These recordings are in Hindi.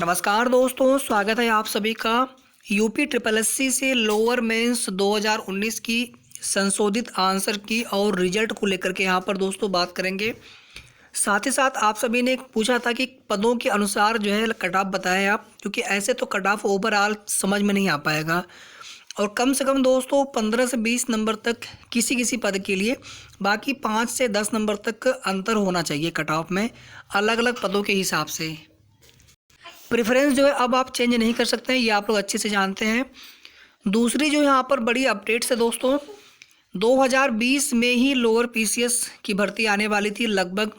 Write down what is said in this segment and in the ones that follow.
नमस्कार दोस्तों, स्वागत है आप सभी का। यूपी ट्रिपल एससी से लोअर मेंस 2019 की संशोधित आंसर की और रिजल्ट को लेकर के यहाँ पर दोस्तों बात करेंगे। साथ ही साथ आप सभी ने पूछा था कि पदों के अनुसार जो है कट ऑफ बताएं आप, क्योंकि ऐसे तो कट ऑफ ओवरऑल समझ में नहीं आ पाएगा। और कम से कम दोस्तों 15 से 20 नंबर तक किसी किसी पद के लिए, बाकी 5 से 10 नंबर तक अंतर होना चाहिए कट ऑफ में, अलग अलग पदों के हिसाब से। प्रेफरेंस जो है अब आप चेंज नहीं कर सकते हैं, ये आप लोग अच्छे से जानते हैं। दूसरी जो यहाँ पर बड़ी अपडेट्स है दोस्तों, 2020 में ही लोअर पीसीएस की भर्ती आने वाली थी लगभग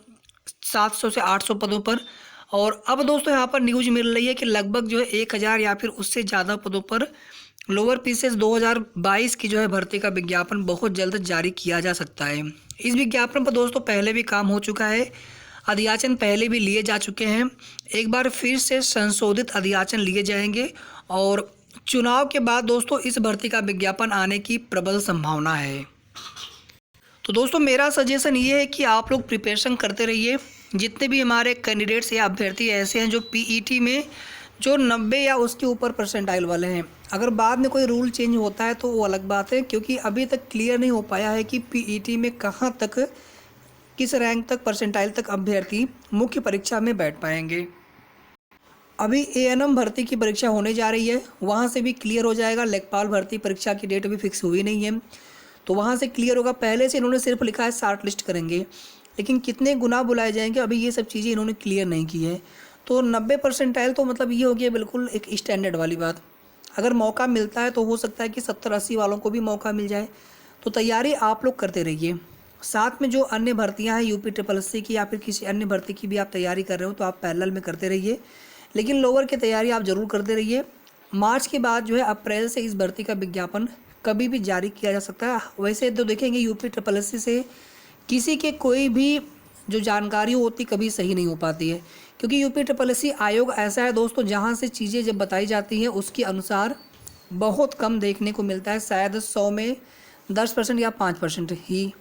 700 से 800 पदों पर, और अब दोस्तों यहाँ पर न्यूज मिल रही है कि लगभग जो है 1000 या फिर उससे ज़्यादा पदों पर लोअर पीसीएस 2022 की जो है भर्ती का विज्ञापन बहुत जल्द जारी किया जा सकता है। इस विज्ञापन पर दोस्तों पहले भी काम हो चुका है, अध्याचन पहले भी लिए जा चुके हैं। एक बार फिर से संशोधित अध्याचन लिए जाएंगे और चुनाव के बाद दोस्तों इस भर्ती का विज्ञापन आने की प्रबल संभावना है। तो दोस्तों मेरा सजेशन ये है कि आप लोग प्रिपरेशन करते रहिए। जितने भी हमारे कैंडिडेट्स या अभ्यर्थी ऐसे हैं जो पीईटी में जो 90 या उसके ऊपर परसेंटाइल वाले हैं, अगर बाद में कोई रूल चेंज होता है तो वो अलग बात है, क्योंकि अभी तक क्लियर नहीं हो पाया है कि पीईटी में कहाँ तक, किस रैंक तक, परसेंटाइल तक अभ्यर्थी मुख्य परीक्षा में बैठ पाएंगे। अभी एएनएम भर्ती की परीक्षा होने जा रही है, वहाँ से भी क्लियर हो जाएगा। लेखपाल भर्ती परीक्षा की डेट अभी फिक्स हुई नहीं है, तो वहाँ से क्लियर होगा। पहले से इन्होंने सिर्फ लिखा है शॉर्ट लिस्ट करेंगे, लेकिन कितने गुना बुलाए जाएंगे अभी ये सब चीज़ें इन्होंने क्लियर नहीं की है। तो 90 परसेंटाइल तो मतलब ये हो गया बिल्कुल एक स्टैंडर्ड वाली बात। अगर मौका मिलता है तो हो सकता है कि 70-80 वालों को भी मौका मिल जाए। तो तैयारी आप लोग करते रहिए। साथ में जो अन्य भर्तियां हैं यूपी ट्रिपल एससी की या फिर किसी अन्य भर्ती की भी आप तैयारी कर रहे हो तो आप पैरेलल में करते रहिए, लेकिन लोअर की तैयारी आप ज़रूर करते रहिए। मार्च के बाद जो है अप्रैल से इस भर्ती का विज्ञापन कभी भी जारी किया जा सकता है। वैसे तो देखेंगे यूपी ट्रिपल एससी से किसी के कोई भी जो जानकारी होती कभी सही नहीं हो पाती है, क्योंकि यूपी ट्रिपल एससी आयोग ऐसा है दोस्तों जहाँ से चीज़ें जब बताई जाती हैं उसके अनुसार बहुत कम देखने को मिलता है। शायद 100 में 10% या 5% ही,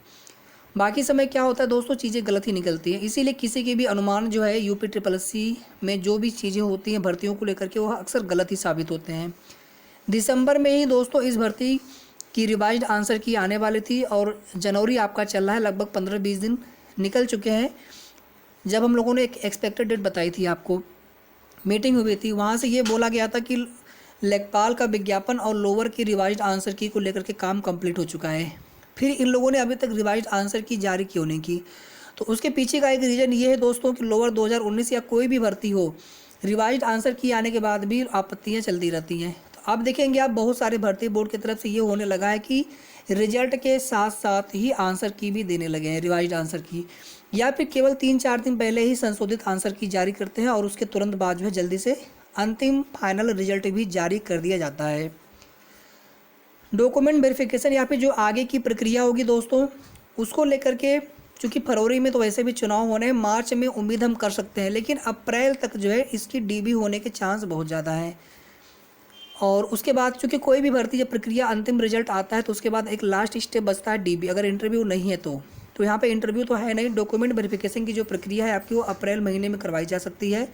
बाकी समय क्या होता है दोस्तों चीज़ें गलत ही निकलती हैं। इसीलिए किसी के भी अनुमान जो है यूपी ट्रिपल एससी में जो भी चीज़ें होती हैं भर्तियों को लेकर के वो अक्सर गलत ही साबित होते हैं। दिसंबर में ही दोस्तों इस भर्ती की रिवाइज्ड आंसर की आने वाली थी और जनवरी आपका चल रहा है, लगभग 15-20 दिन निकल चुके हैं। जब हम लोगों ने एक एक्सपेक्टेड डेट बताई थी, आपको मीटिंग हुई थी, वहाँ से ये बोला गया था कि लेखपाल का विज्ञापन और लोअर की रिवाइज्ड आंसर की को लेकर के काम कंप्लीट हो चुका है। फिर इन लोगों ने अभी तक रिवाइज्ड आंसर की जारी क्यों नहीं की? तो उसके पीछे का एक रीज़न ये है दोस्तों कि लोअर 2019 या कोई भी भर्ती हो, रिवाइज्ड आंसर की आने के बाद भी आपत्तियां चलती रहती हैं। तो अब देखेंगे आप बहुत सारे भर्ती बोर्ड की तरफ से ये होने लगा है कि रिजल्ट के साथ साथ ही आंसर की भी देने लगे हैं, रिवाइज्ड आंसर की, या फिर केवल 3-4 दिन पहले ही संशोधित आंसर की जारी करते हैं और उसके तुरंत बाद जो है जल्दी से अंतिम फाइनल रिजल्ट भी जारी कर दिया जाता है। डॉक्यूमेंट वेरिफिकेशन या फिर जो आगे की प्रक्रिया होगी दोस्तों उसको लेकर के, चूँकि फरवरी में तो वैसे भी चुनाव होने हैं, मार्च में उम्मीद हम कर सकते हैं, लेकिन अप्रैल तक जो है इसकी डीबी होने के चांस बहुत ज़्यादा हैं। और उसके बाद चूँकि कोई भी भर्ती जब प्रक्रिया अंतिम रिजल्ट आता है तो उसके बाद एक लास्ट स्टेप बचता है डीबी। अगर इंटरव्यू नहीं है तो यहाँ पे इंटरव्यू तो है नहीं, डॉक्यूमेंट वेरिफिकेशन की जो प्रक्रिया है आपकी वो अप्रैल महीने में करवाई जा सकती है।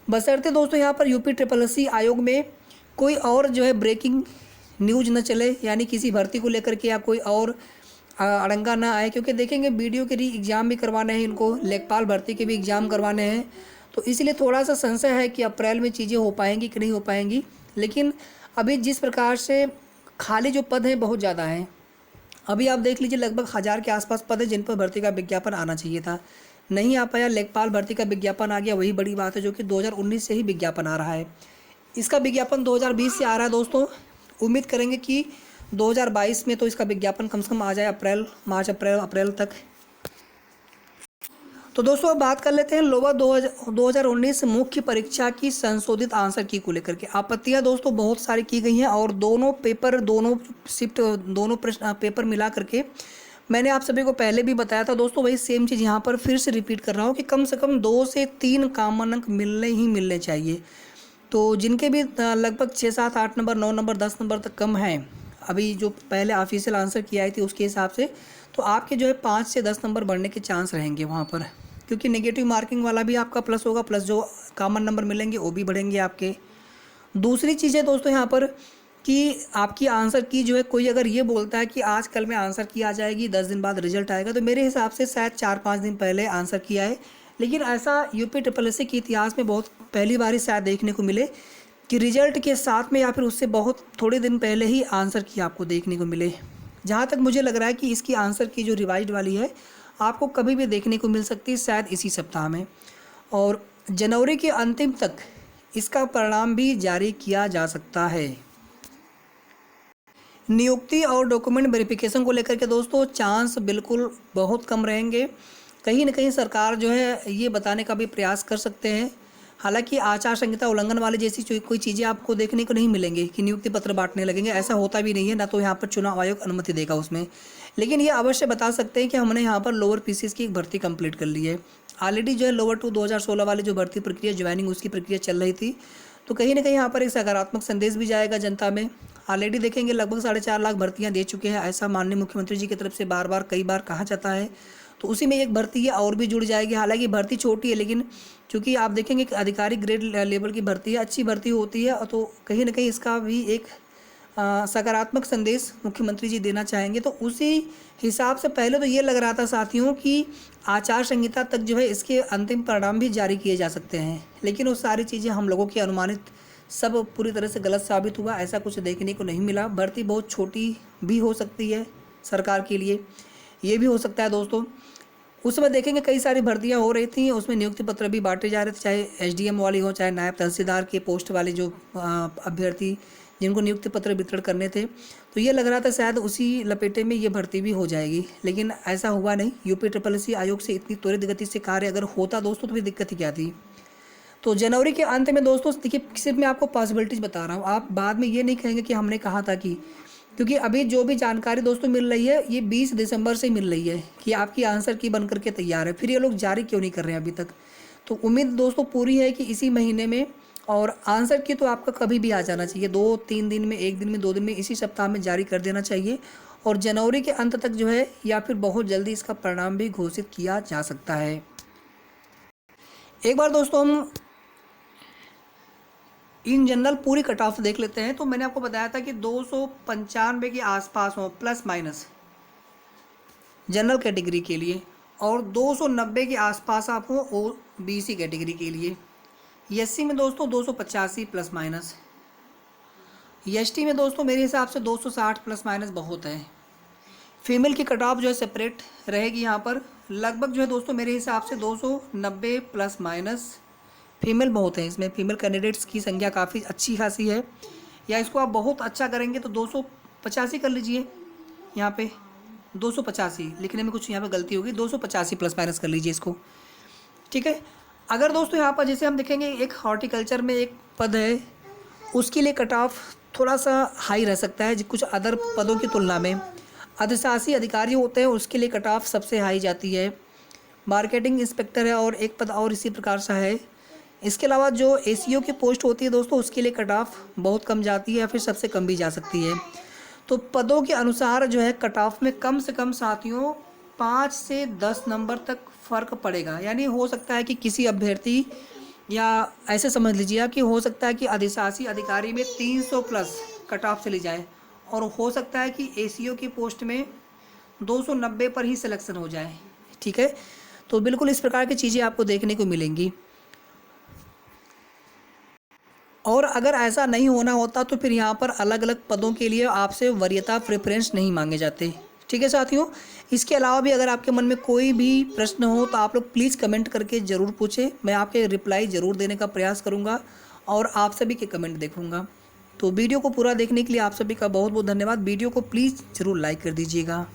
बशर्ते दोस्तों यहाँ पर यूपी ट्रिपल एससी आयोग में कोई और जो है ब्रेकिंग न्यूज न चले, यानी किसी भर्ती को लेकर के या कोई और अड़ंगा ना आए, क्योंकि देखेंगे वीडियो के भी एग्ज़ाम भी करवाने हैं इनको, लेखपाल भर्ती के भी एग्ज़ाम करवाने हैं, तो इसलिए थोड़ा सा संशय है कि अप्रैल में चीज़ें हो पाएंगी कि नहीं हो पाएंगी। लेकिन अभी जिस प्रकार से खाली जो पद हैं बहुत ज़्यादा हैं, अभी आप देख लीजिए लगभग 1000 के आसपास पद है जिन पर भर्ती का विज्ञापन आना चाहिए था, नहीं आ पाया। लेखपाल भर्ती का विज्ञापन आ गया, वही बड़ी बात है, जो कि 2019 से ही विज्ञापन आ रहा है। इसका विज्ञापन 2020 से आ रहा है दोस्तों, उम्मीद करेंगे कि 2022 में तो इसका विज्ञापन कम से कम आ जाए, अप्रैल तक। तो दोस्तों अब बात कर लेते हैं लोअर 2019 मुख्य परीक्षा की संशोधित आंसर की को लेकर के। आपत्तियां दोस्तों बहुत सारी की गई हैं और दोनों प्रश्न पेपर मिला करके मैंने आप सभी को पहले भी बताया था दोस्तों, वही सेम चीज़ यहाँ पर फिर से रिपीट कर रहा हूँ कि कम से कम 2 से 3 कॉमन अंक मिलने चाहिए। तो जिनके भी लगभग 6, 7, 8 नंबर, 9 नंबर, 10 नंबर तक कम हैं अभी जो पहले ऑफिशियल आंसर की आई थी उसके हिसाब से, तो आपके जो है 5 से 10 नंबर बढ़ने के चांस रहेंगे वहाँ पर, क्योंकि नेगेटिव मार्किंग वाला भी आपका प्लस होगा, प्लस जो कॉमन नंबर मिलेंगे वो भी बढ़ेंगे आपके। दूसरी चीज़ है दोस्तों यहाँ पर कि आपकी आंसर की जो है, कोई अगर ये बोलता है कि आज कल में आंसर की आ जाएगी, 10 दिन बाद रिजल्ट आएगा, तो मेरे हिसाब से शायद 4-5 दिन पहले आंसर की आए। लेकिन ऐसा यूपी ट्रिपल एस सी के इतिहास में बहुत पहली बार ही शायद देखने को मिले कि रिजल्ट के साथ में या फिर उससे बहुत थोड़े दिन पहले ही आंसर की आपको देखने को मिले। जहाँ तक मुझे लग रहा है कि इसकी आंसर की जो रिवाइज्ड वाली है आपको कभी भी देखने को मिल सकती है, शायद इसी सप्ताह में, और जनवरी के अंतिम तक इसका परिणाम भी जारी किया जा सकता है। नियुक्ति और डॉक्यूमेंट वेरिफिकेशन को लेकर के दोस्तों चांस बिल्कुल बहुत कम रहेंगे। कहीं ना कहीं सरकार जो है ये बताने का भी प्रयास कर सकते हैं, हालांकि आचार संहिता उल्लंघन वाली जैसी कोई चीज़ें आपको देखने को नहीं मिलेंगी कि नियुक्ति पत्र बांटने लगेंगे, ऐसा होता भी नहीं है, ना तो यहाँ पर चुनाव आयोग अनुमति देगा उसमें। लेकिन ये अवश्य बता सकते हैं कि हमने यहाँ पर लोअर पीसीएस की एक भर्ती कंप्लीट कर ली है। ऑलरेडी जो है लोअर टू 2016 वाली जो भर्ती प्रक्रिया ज्वाइनिंग उसकी प्रक्रिया चल रही थी, तो कहीं ना कहीं यहाँ पर एक सकारात्मक संदेश भी जाएगा जनता में। ऑलरेडी देखेंगे लगभग 4.5 लाख भर्तियाँ दे चुके हैं, ऐसा माननीय मुख्यमंत्री जी की तरफ से बार बार कई बार कहा जाता है, तो उसी में एक भर्ती है और भी जुड़ जाएगी। हालांकि भर्ती छोटी है, लेकिन चूँकि आप देखेंगे कि अधिकारी ग्रेड लेवल की भर्ती है, अच्छी भर्ती होती है, तो कहीं ना कहीं इसका भी एक सकारात्मक संदेश मुख्यमंत्री जी देना चाहेंगे। तो उसी हिसाब से पहले तो ये लग रहा था साथियों कि आचार संहिता तक जो है इसके अंतिम परिणाम भी जारी किए जा सकते हैं, लेकिन वो सारी चीज़ें हम लोगों की अनुमानित सब पूरी तरह से गलत साबित हुआ, ऐसा कुछ देखने को नहीं मिला। भर्ती बहुत छोटी भी हो सकती है सरकार के लिए, ये भी हो सकता है दोस्तों। उस समय देखेंगे कई सारी भर्तियां हो रही थी, उसमें नियुक्ति पत्र भी बांटे जा रहे थे, चाहे एसडीएम वाली हो, चाहे नायब तहसीलदार के पोस्ट वाले जो अभ्यर्थी जिनको नियुक्ति पत्र वितरण करने थे, तो ये लग रहा था शायद उसी लपेटे में ये भर्ती भी हो जाएगी, लेकिन ऐसा हुआ नहीं। यूपी ट्रिपल एस सी आयोग से इतनी त्वरित गति से कार्य अगर होता दोस्तों तो फिर दिक्कत ही क्या थी। तो जनवरी के अंत में दोस्तों देखिए, सिर्फ मैं आपको पॉसिबिलिटीज़ बता रहा हूँ, आप बाद में ये नहीं कहेंगे कि हमने कहा था कि, क्योंकि अभी जो भी जानकारी दोस्तों मिल रही है ये 20 दिसंबर से मिल रही है कि आपकी आंसर की बन करके तैयार है, फिर ये लोग जारी क्यों नहीं कर रहे हैं अभी तक। तो उम्मीद दोस्तों पूरी है कि इसी महीने में, और आंसर की तो आपका कभी भी आ जाना चाहिए, 2-3 दिन में, 1 दिन में, 2 दिन में, इसी सप्ताह में जारी कर देना चाहिए, और जनवरी के अंत तक जो है या फिर बहुत जल्दी इसका परिणाम भी घोषित किया जा सकता है। एक बार दोस्तों हम इन जनरल पूरी कट ऑफ देख लेते हैं। तो मैंने आपको बताया था कि 295 के आसपास हो प्लस माइनस जनरल कैटेगरी के लिए, और 290 के आसपास आप हो ओबीसी कैटेगरी के लिए। एससी में दोस्तों 285 प्लस माइनस, एसटी में दोस्तों मेरे हिसाब से 260 प्लस माइनस बहुत है। फीमेल की कट ऑफ जो है सेपरेट रहेगी यहाँ पर, लगभग जो है दोस्तों मेरे हिसाब से 290 प्लस माइनस फीमेल बहुत है। इसमें फीमेल कैंडिडेट्स की संख्या काफ़ी अच्छी खासी है, या इसको आप बहुत अच्छा करेंगे तो 285 कर लीजिए। यहाँ पे 285 लिखने में कुछ यहाँ पे गलती होगी, 285 प्लस माइनस कर लीजिए इसको, ठीक है। अगर दोस्तों यहाँ पर जैसे हम देखेंगे एक हॉर्टिकल्चर में एक पद है, उसके लिए कट ऑफ थोड़ा सा हाई रह सकता है कुछ अदर पदों की तुलना में। अधिशासी अधिकारी होते हैं उसके लिए कट ऑफ सबसे हाई जाती है। मार्केटिंग इंस्पेक्टर है और एक पद और इसी प्रकार सा है। इसके अलावा जो एसीओ की पोस्ट होती है दोस्तों उसके लिए कट ऑफ बहुत कम जाती है या फिर सबसे कम भी जा सकती है। तो पदों के अनुसार जो है कट ऑफ में कम से कम साथियों 5 से 10 नंबर तक फ़र्क पड़ेगा। यानी हो सकता है कि किसी अभ्यर्थी, या ऐसे समझ लीजिए आप कि हो सकता है कि अधिशासी अधिकारी में 300 प्लस कट ऑफ चली जाए, और हो सकता है कि एसीओ की पोस्ट में 290 पर ही सिलेक्शन हो जाए, ठीक है। तो बिल्कुल इस प्रकार की चीज़ें आपको देखने को मिलेंगी। और अगर ऐसा नहीं होना होता तो फिर यहाँ पर अलग अलग पदों के लिए आपसे वरीयता प्रेफरेंस नहीं मांगे जाते, ठीक है साथियों। इसके अलावा भी अगर आपके मन में कोई भी प्रश्न हो तो आप लोग प्लीज़ कमेंट करके ज़रूर पूछें, मैं आपके रिप्लाई ज़रूर देने का प्रयास करूँगा और आप सभी के कमेंट देखूँगा। तो वीडियो को पूरा देखने के लिए आप सभी का बहुत बहुत धन्यवाद। वीडियो को प्लीज़ ज़रूर लाइक कर दीजिएगा।